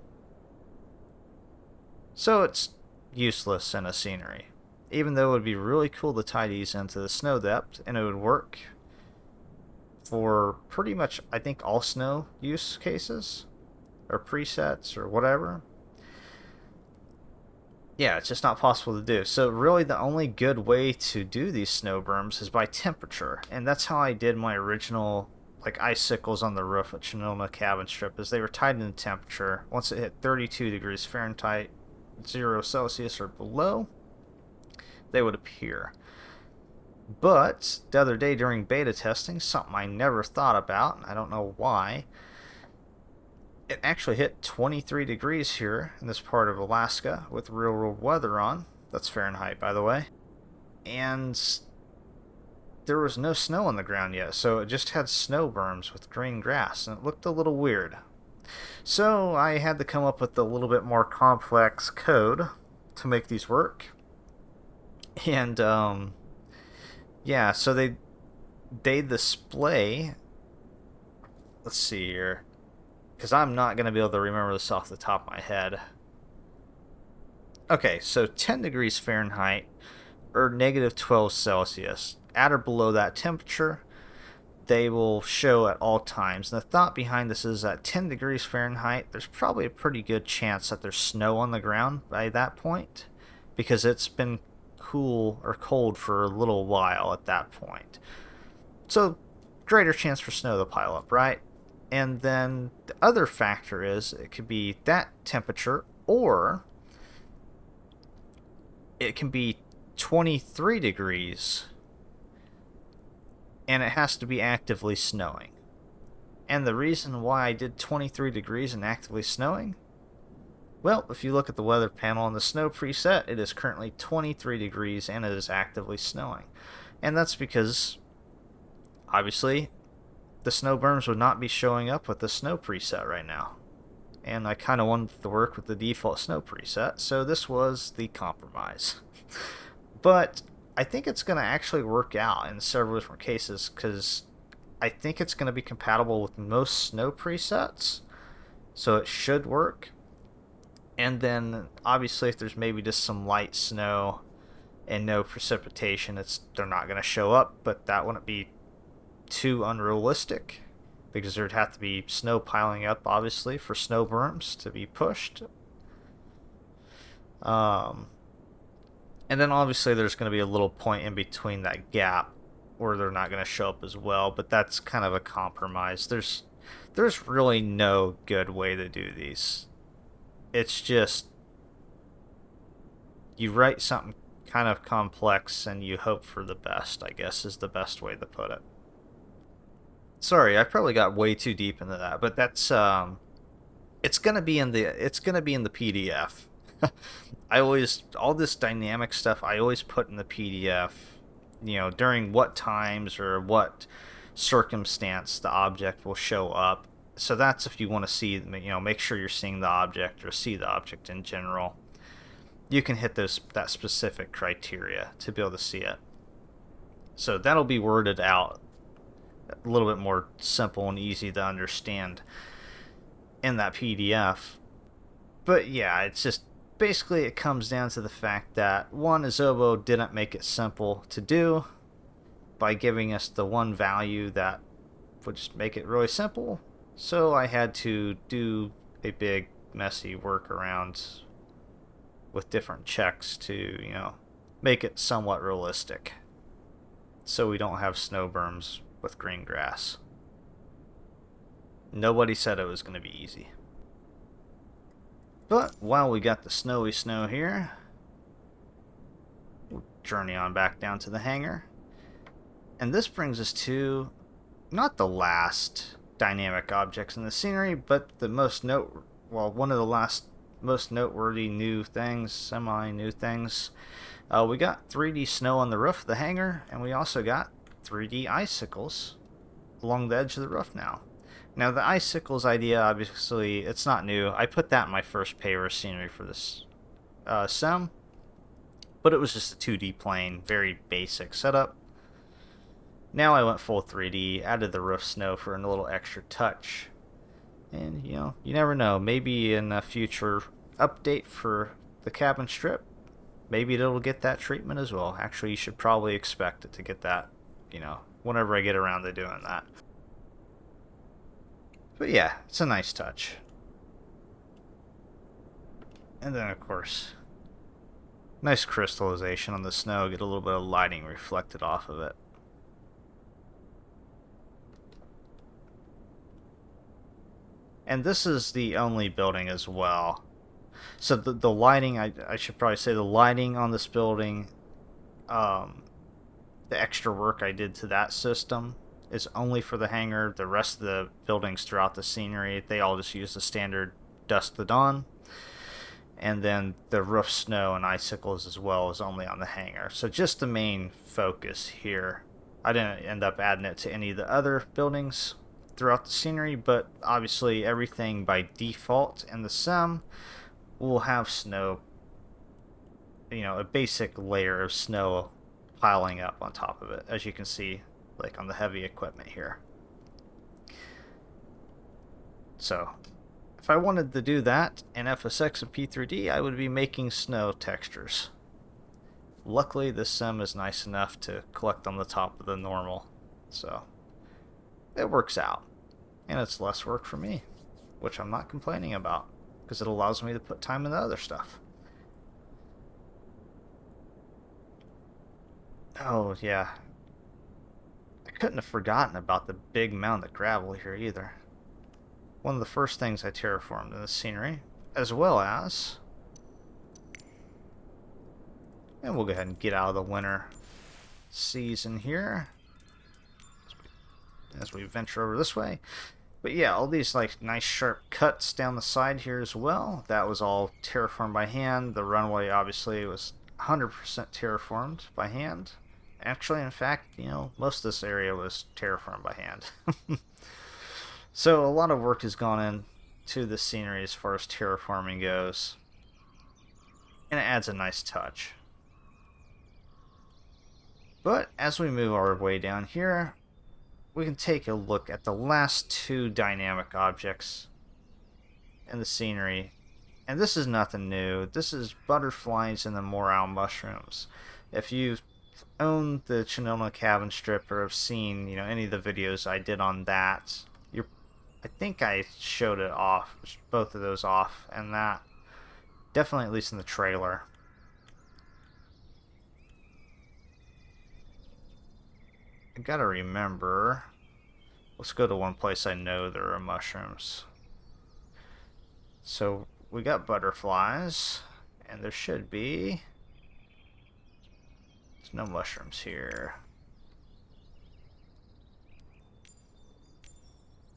So it's useless in a scenery. Even though it would be really cool to tie these into the snow depth, and it would work for pretty much, I think, all snow use cases, or presets, or whatever. Yeah, it's just not possible to do. So really the only good way to do these snow berms is by temperature. And that's how I did my original like icicles on the roof at Sonoma cabin strip is they were tied in temperature. Once it hit 32 degrees Fahrenheit, 0 Celsius or below, they would appear. But the other day during beta testing, something I never thought about, I don't know why, it actually hit 23 degrees here in this part of Alaska with real world weather on. That's Fahrenheit, by the way. And there was no snow on the ground yet, so it just had snow berms with green grass, and it looked a little weird. So I had to come up with a little bit more complex code to make these work. And yeah, so they display, let's see here, because I'm not going to be able to remember this off the top of my head. Okay, so 10 degrees Fahrenheit or negative 12 Celsius. At or below that temperature, they will show at all times. And the thought behind this is at 10 degrees Fahrenheit, there's probably a pretty good chance that there's snow on the ground by that point, because it's been cool or cold for a little while at that point. So, greater chance for snow to pile up, right? And then the other factor is it could be that temperature, or it can be 23 degrees and it has to be actively snowing. And the reason why I did 23 degrees and actively snowing, well, if you look at the weather panel on the snow preset, it is currently 23 degrees and it is actively snowing. And that's because, obviously, the snow berms would not be showing up with the snow preset right now. And I kind of wanted to work with the default snow preset, so this was the compromise. But I think it's going to actually work out in several different cases, because I think it's going to be compatible with most snow presets, so it should work. And then obviously if there's maybe just some light snow and no precipitation, they're not going to show up, but that wouldn't be too unrealistic, because there'd have to be snow piling up obviously for snow berms to be pushed. And then obviously there's going to be a little point in between that gap where they're not going to show up as well, but that's kind of a compromise. There's really no good way to do these. It's just you write something kind of complex and you hope for the best, I guess is the best way to put it. Sorry, I probably got way too deep into that, but that's it's going to be in the PDF. All this dynamic stuff I always put in the PDF, during what times or what circumstance the object will show up. So that's if you want to see, make sure you're seeing the object or see the object in general. You can hit that specific criteria to be able to see it. So that'll be worded out a little bit more simple and easy to understand in that PDF. But yeah, it's just basically it comes down to the fact that one, Azobo didn't make it simple to do by giving us the one value that would just make it really simple. So I had to do a big messy workaround with different checks to, make it somewhat realistic, so we don't have snow berms with green grass. Nobody said it was going to be easy. But while we got the snowy snow here, we'll journey on back down to the hangar. And this brings us to not the last dynamic objects in the scenery, but the one of the last most noteworthy new things, semi-new things. We got 3D snow on the roof of the hangar, and we also got 3D icicles along the edge of the roof now. Now, the Icicles idea, obviously, it's not new. I put that in my first payware scenery for this sim, but it was just a 2D plane, very basic setup. Now I went full 3D, added the roof snow for a little extra touch. And, you never know. Maybe in a future update for the cabin strip, maybe it'll get that treatment as well. Actually, you should probably expect it to get that, whenever I get around to doing that. But yeah, it's a nice touch. And then, of course, nice crystallization on the snow. Get a little bit of lighting reflected off of it. And this is the only building as well. So the lighting, I should probably say the lighting on this building, um, the extra work I did to that system is only for the hangar. The rest of the buildings throughout the scenery, they all just use the standard dusk to dawn. And then the roof snow and icicles as well is only on the hangar. So just the main focus here. I didn't end up adding it to any of the other buildings throughout the scenery, but obviously everything by default in the sim will have snow, a basic layer of snow piling up on top of it, as you can see like on the heavy equipment here. So if I wanted to do that in FSX and P3D, I would be making snow textures. Luckily, this sim is nice enough to collect on the top of the normal, so it works out. And it's less work for me, which I'm not complaining about, because it allows me to put time into other stuff. Oh, yeah. I couldn't have forgotten about the big mound of gravel here either. One of the first things I terraformed in this scenery, as well as... And we'll go ahead and get out of the winter season here as we venture over this way. But yeah, all these like nice sharp cuts down the side here as well. That was all terraformed by hand. The runway obviously was 100% terraformed by hand. Actually, in fact, most of this area was terraformed by hand. So a lot of work has gone into the scenery as far as terraforming goes. And it adds a nice touch. But as we move our way down here, we can take a look at the last two dynamic objects in the scenery. And this is nothing new. This is butterflies and the Morel mushrooms. If you've owned the Chinona cabin strip or have seen, any of the videos I did on that, I think I showed it off, both of those off, and that definitely at least in the trailer. I gotta remember. Let's go to one place I know there are mushrooms. So we got butterflies, and there should be. There's no mushrooms here.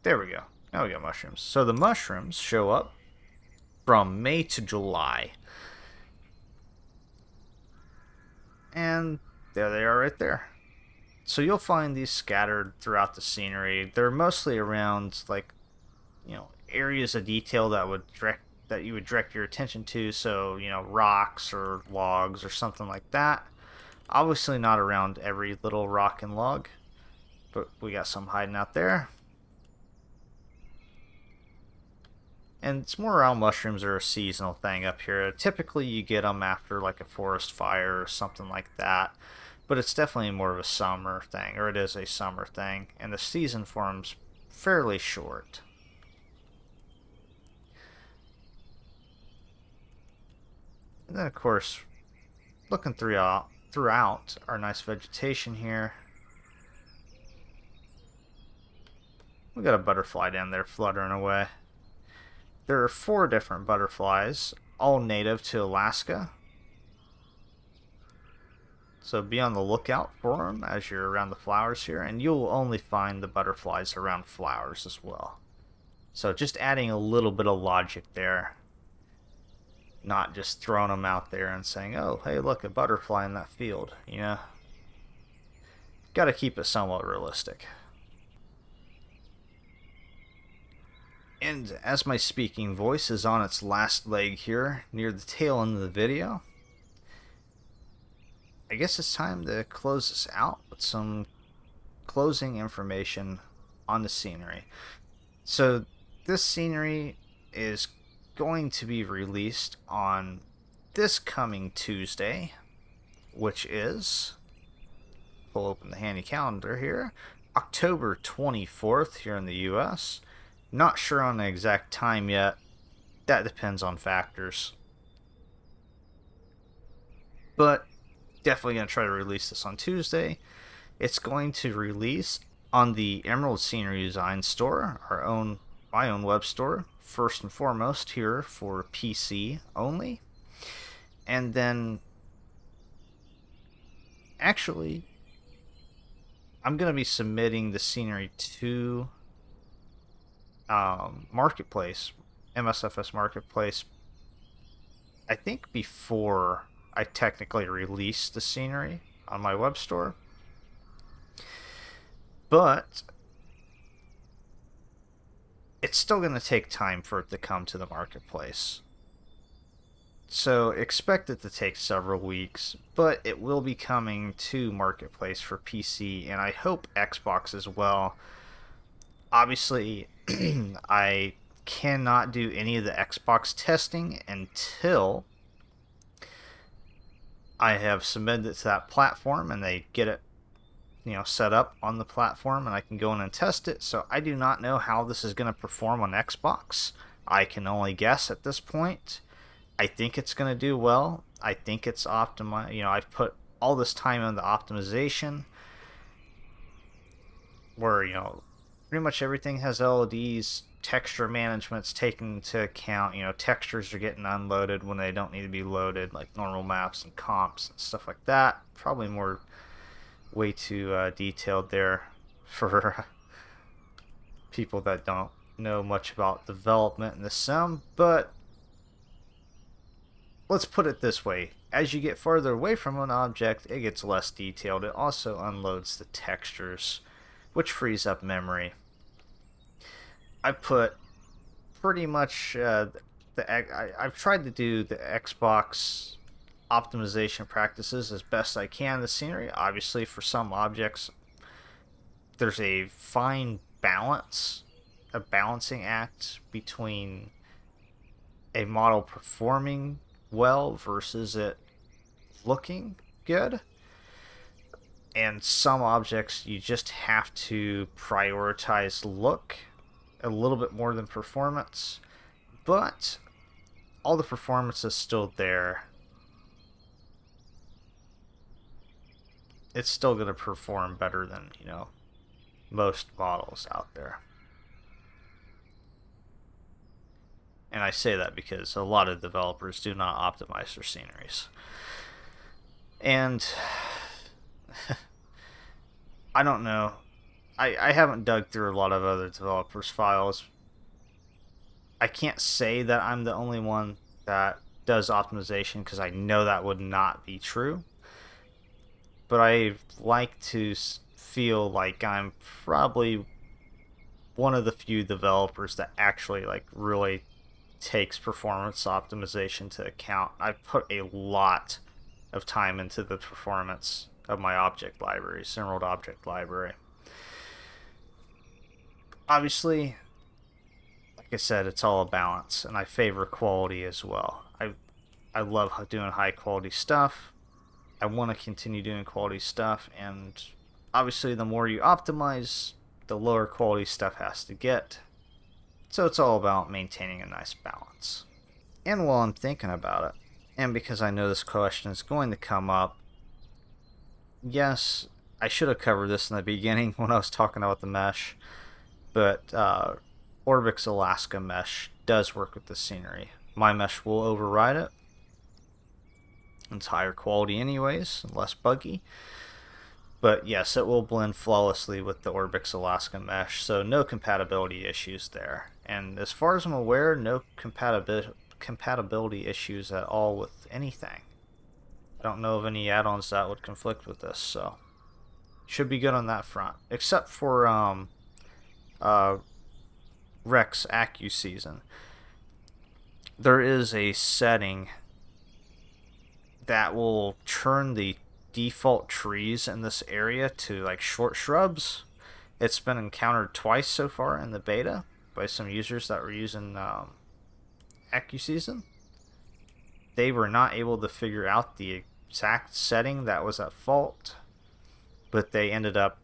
There we go. Now we got mushrooms. So the mushrooms show up from May to July. And there they are right there. So you'll find these scattered throughout the scenery. They're mostly around areas of detail that you would direct your attention to. So, rocks or logs or something like that. Obviously not around every little rock and log, but we got some hiding out there. And Morel mushrooms are a seasonal thing up here. Typically you get them after like a forest fire or something like that. But it's definitely more of a summer thing, or it is a summer thing, and the season for them's fairly short. And then, of course, looking throughout our nice vegetation here, we got a butterfly down there fluttering away. There are 4 different butterflies, all native to Alaska. So be on the lookout for them as you're around the flowers here, and you'll only find the butterflies around flowers as well. So just adding a little bit of logic there. Not just throwing them out there and saying, oh, hey, look, a butterfly in that field, Gotta keep it somewhat realistic. And as my speaking voice is on its last leg here, near the tail end of the video, I guess it's time to close this out with some closing information on the scenery. So this scenery is going to be released on this coming Tuesday, which is, pull open the handy calendar here, October 24th here in the US. Not sure on the exact time yet. That depends on factors. But definitely going to try to release this on Tuesday. It's going to release on the Emerald Scenery Design store, our own my own web store, first and foremost here for PC only. And then, actually, I'm going to be submitting the scenery to Marketplace, MSFS Marketplace, I think before I technically release the scenery on my web store. But it's still going to take time for it to come to the marketplace. So expect it to take several weeks, but it will be coming to marketplace for PC, and I hope Xbox as well. Obviously, I cannot do any of the Xbox testing until I have submitted it to that platform and they get it, set up on the platform, and I can go in and test it. So I do not know how this is going to perform on Xbox. I can only guess at this point. I think it's going to do well. I think it's optimized. I've put all this time into optimization where, pretty much everything has LEDs. Texture management's taken into account. Textures are getting unloaded when they don't need to be loaded, like normal maps and comps and stuff like that. Probably way too detailed there for people that don't know much about development in the sim, but let's put it this way. As you get further away from an object, it gets less detailed. It also unloads the textures, which frees up memory. I put pretty much I've tried to do the Xbox optimization practices as best I can. The scenery, obviously, for some objects, there's a fine balance, a balancing act between a model performing well versus it looking good. And some objects you just have to prioritize look a little bit more than performance, but all the performance is still there. It's still going to perform better than, most models out there. And I say that because a lot of developers do not optimize their sceneries. And I don't know. I haven't dug through a lot of other developers' files. I can't say that I'm the only one that does optimization, because I know that would not be true. But I like to feel like I'm probably one of the few developers that actually really takes performance optimization to account. I put a lot of time into the performance of my object library, Emerald Object Library. Obviously, like I said, it's all a balance, and I favor quality as well. I love doing high quality stuff. I want to continue doing quality stuff, and obviously the more you optimize, the lower quality stuff has to get. So it's all about maintaining a nice balance. And while I'm thinking about it, and because I know this question is going to come up, yes, I should have covered this in the beginning when I was talking about the mesh, but Orbix Alaska mesh does work with the scenery. My mesh will override it. It's higher quality anyways, less buggy. But yes, it will blend flawlessly with the Orbix Alaska mesh, so no compatibility issues there. And as far as I'm aware, no compatibility issues at all with anything. I don't know of any add-ons that would conflict with this, so should be good on that front. Except for Rex AccuSeason. There is a setting that will turn the default trees in this area to short shrubs. It's been encountered twice so far in the beta by some users that were using AccuSeason. They were not able to figure out the exact setting that was at fault, but they ended up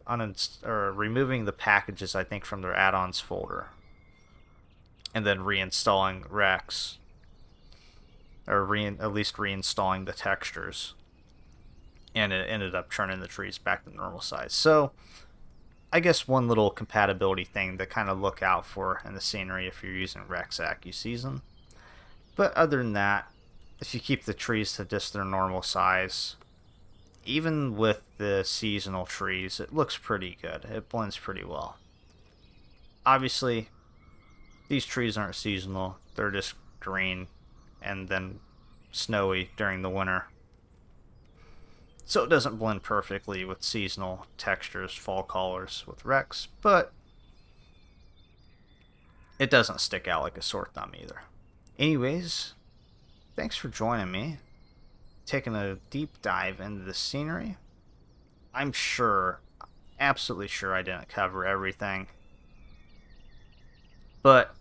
removing the packages, I think, from their add-ons folder, and then reinstalling Rex, or at least reinstalling the textures, and it ended up turning the trees back to normal size. So I guess one little compatibility thing to kind of look out for in the scenery if you're using Rex AccuSeason. But other than that, if you keep the trees to just their normal size, even with the seasonal trees, it looks pretty good. It blends pretty well. Obviously, these trees aren't seasonal. They're just green and then snowy during the winter. So it doesn't blend perfectly with seasonal textures, fall colors with Rex, but it doesn't stick out like a sore thumb either. Anyways, thanks for joining me, taking a deep dive into the scenery. I'm sure, absolutely sure I didn't cover everything, but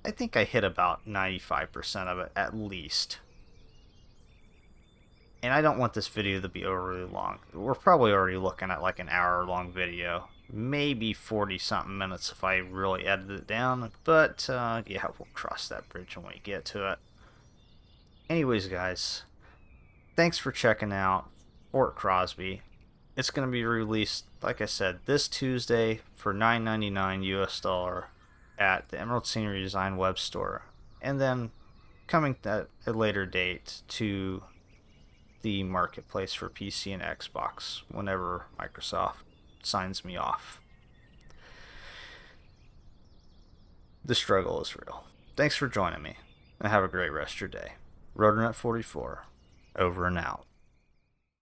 I think I hit about 95% of it at least. And I don't want this video to be overly long. We're probably already looking at like an hour-long video. Maybe 40-something minutes if I really edit it down. But, yeah, we'll cross that bridge when we get to it. Anyways, guys, thanks for checking out Fort Crosby. It's going to be released, like I said, this Tuesday for $9.99 US at the Emerald Scenery Design web store. And then coming at a later date to the marketplace for PC and Xbox whenever Microsoft signs me off. The struggle is real. Thanks for joining me, and have a great rest of your day. Rotornet44, over and out.